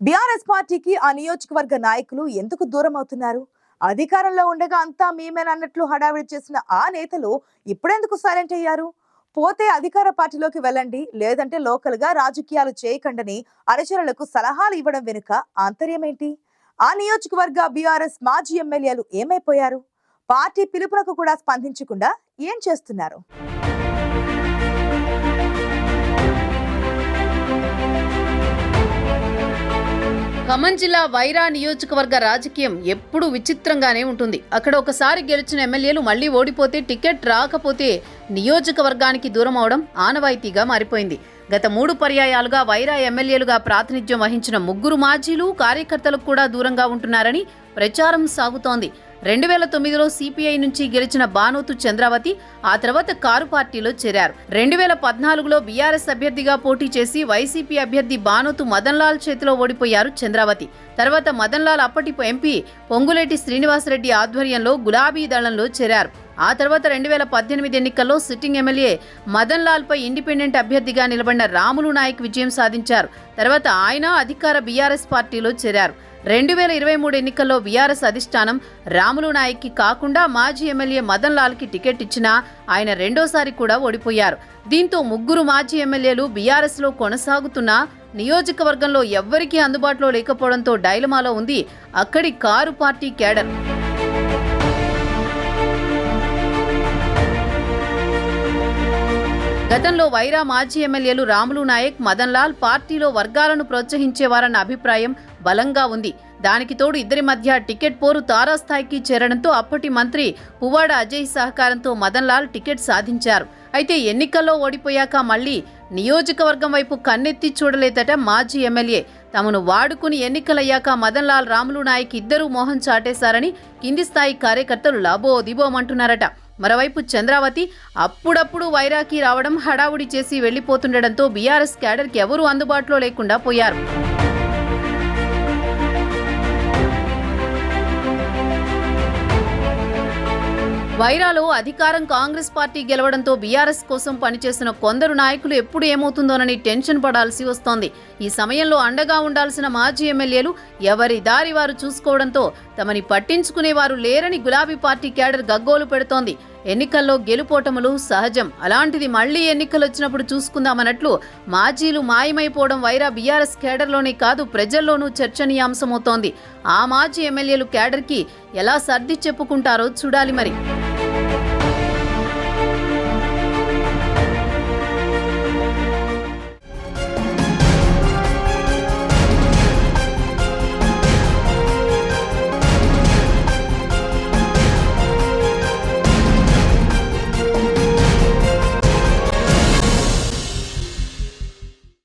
BRS పార్టీకి ఆ నియోజకవర్గ నాయకులు ఎందుకు దూరం అవుతున్నారు? అధికారంలో ఉండగా అంతా మేమేనన్నట్లు హడావిడి చేసిన ఆ నేతలు ఇప్పుడెందుకు సైలెంట్ అయ్యారు? పోతే అధికార పార్టీలోకి వెళ్ళండి, లేదంటే లోకల్ గా రాజకీయాలు చేయకండని అనుచరులకు సలహాలు ఇవ్వడం వెనుక ఆంతర్యం ఏంటి? ఆ నియోజకవర్గ బీఆర్ఎస్ మాజీ ఎమ్మెల్యేలు ఏమైపోయారు? పార్టీ పిలుపులకు కూడా స్పందించకుండా ఏం చేస్తున్నారు? ఖమ్మం జిల్లా వైరా నియోజకవర్గ రాజకీయం ఎప్పుడూ విచిత్రంగానే ఉంటుంది. అక్కడ ఒకసారి గెలిచిన ఎమ్మెల్యేలు మళ్లీ ఓడిపోతే, టికెట్ రాకపోతే నియోజకవర్గానికి దూరం అవడం ఆనవాయితీగా మారిపోయింది. గత 3 పర్యాయాలుగా వైరా ఎమ్మెల్యేలుగా ప్రాతినిధ్యం వహించిన 3 మాజీలు కార్యకర్తలకు కూడా దూరంగా ఉంటున్నారని ప్రచారం సాగుతోంది. 2009లో సిపిఐ నుంచి గెలిచిన బానోతు చంద్రావతి ఆ తర్వాత కారు పార్టీలో చేరారు. 2014లో బీఆర్ఎస్ అభ్యర్థిగా పోటీ చేసి వైసీపీ అభ్యర్థి బానోతు మదన్లాల్ చేతిలో ఓడిపోయారు చంద్రావతి. తర్వాత మదన్లాల్ అప్పటి ఎంపీ పొంగులేటి శ్రీనివాసరెడ్డి ఆధ్వర్యంలో గులాబీ దళంలో చేరారు. ఆ తర్వాత 2018 ఎన్నికల్లో సిట్టింగ్ ఎమ్మెల్యే మదన్లాల్ పై ఇండిపెండెంట్ అభ్యర్థిగా నిలబడిన రాములు నాయక్ విజయం సాధించారు. తర్వాత ఆయన అధికార బీఆర్ఎస్ పార్టీలో చేరారు. 2023 ఎన్నికల్లో బీఆర్ఎస్ అధిష్టానం రాములు నాయక్కి కాకుండా మాజీ ఎమ్మెల్యే మదన్లాల్కి టికెట్ ఇచ్చినా ఆయన రెండోసారి కూడా ఓడిపోయారు. దీంతో 3 మాజీ ఎమ్మెల్యేలు బీఆర్ఎస్లో కొనసాగుతున్నా నియోజకవర్గంలో ఎవ్వరికీ అందుబాటులో లేకపోవడంతో డైలమాలో ఉంది అక్కడి కారు పార్టీ కేడర్. గతంలో వైరా మాజీ ఎమ్మెల్యేలు రాములు నాయక్, మదన్లాల్ పార్టీలో వర్గాలను ప్రోత్సహించేవారన్న అభిప్రాయం బలంగా ఉంది. దానికి తోడు ఇద్దరి మధ్య టికెట్ పోరు తారాస్థాయికి చేరడంతో అప్పటి మంత్రి పువ్వాడ అజయ్ సహకారంతో మదన్లాల్ టికెట్ సాధించారు. అయితే ఎన్నికల్లో ఓడిపోయాక మళ్లీ నియోజకవర్గం వైపు కన్నెత్తి చూడలేదట మాజీ ఎమ్మెల్యే. తమను వాడుకుని ఎన్నికలయ్యాక మదన్లాల్, రాములు నాయక్ ఇద్దరూ మోహం చాటేశారని కింది స్థాయి కార్యకర్తలు లాబోదిబోమంటున్నారట. మరోవైపు చంద్రావతి అప్పుడప్పుడు వైరాకి రావడం, హడావుడి చేసి వెళ్లిపోతుండటంతో బీఆర్ఎస్ క్యాడర్కి ఎవరూ అందుబాటులో లేకుండా పోయారు. వైరాలో అధికారం కాంగ్రెస్ పార్టీ గెలవడంతో బీఆర్ఎస్ కోసం పనిచేసిన కొందరు నాయకులు ఎప్పుడు ఏమవుతుందోనని టెన్షన్ పడాల్సి వస్తోంది. ఈ సమయంలో అండగా ఉండాల్సిన మాజీ ఎమ్మెల్యేలు ఎవరి దారి వారు చూసుకోవడంతో తమని పట్టించుకునేవారు లేరని గులాబీ పార్టీ క్యాడర్ గగ్గోలు పెడుతోంది. ఎన్నికల్లో గెలుపోటములు సహజం, అలాంటిది మళ్లీ ఎన్నికలొచ్చినప్పుడు చూసుకుందామన్నట్లు మాజీలు మాయమైపోవడం వైరా బీఆర్ఎస్ క్యాడర్లోనే కాదు ప్రజల్లోనూ చర్చనీయాంశమవుతోంది. ఆ మాజీ ఎమ్మెల్యేలు క్యాడర్కి ఎలా సర్ది చెప్పుకుంటారో చూడాలి మరి.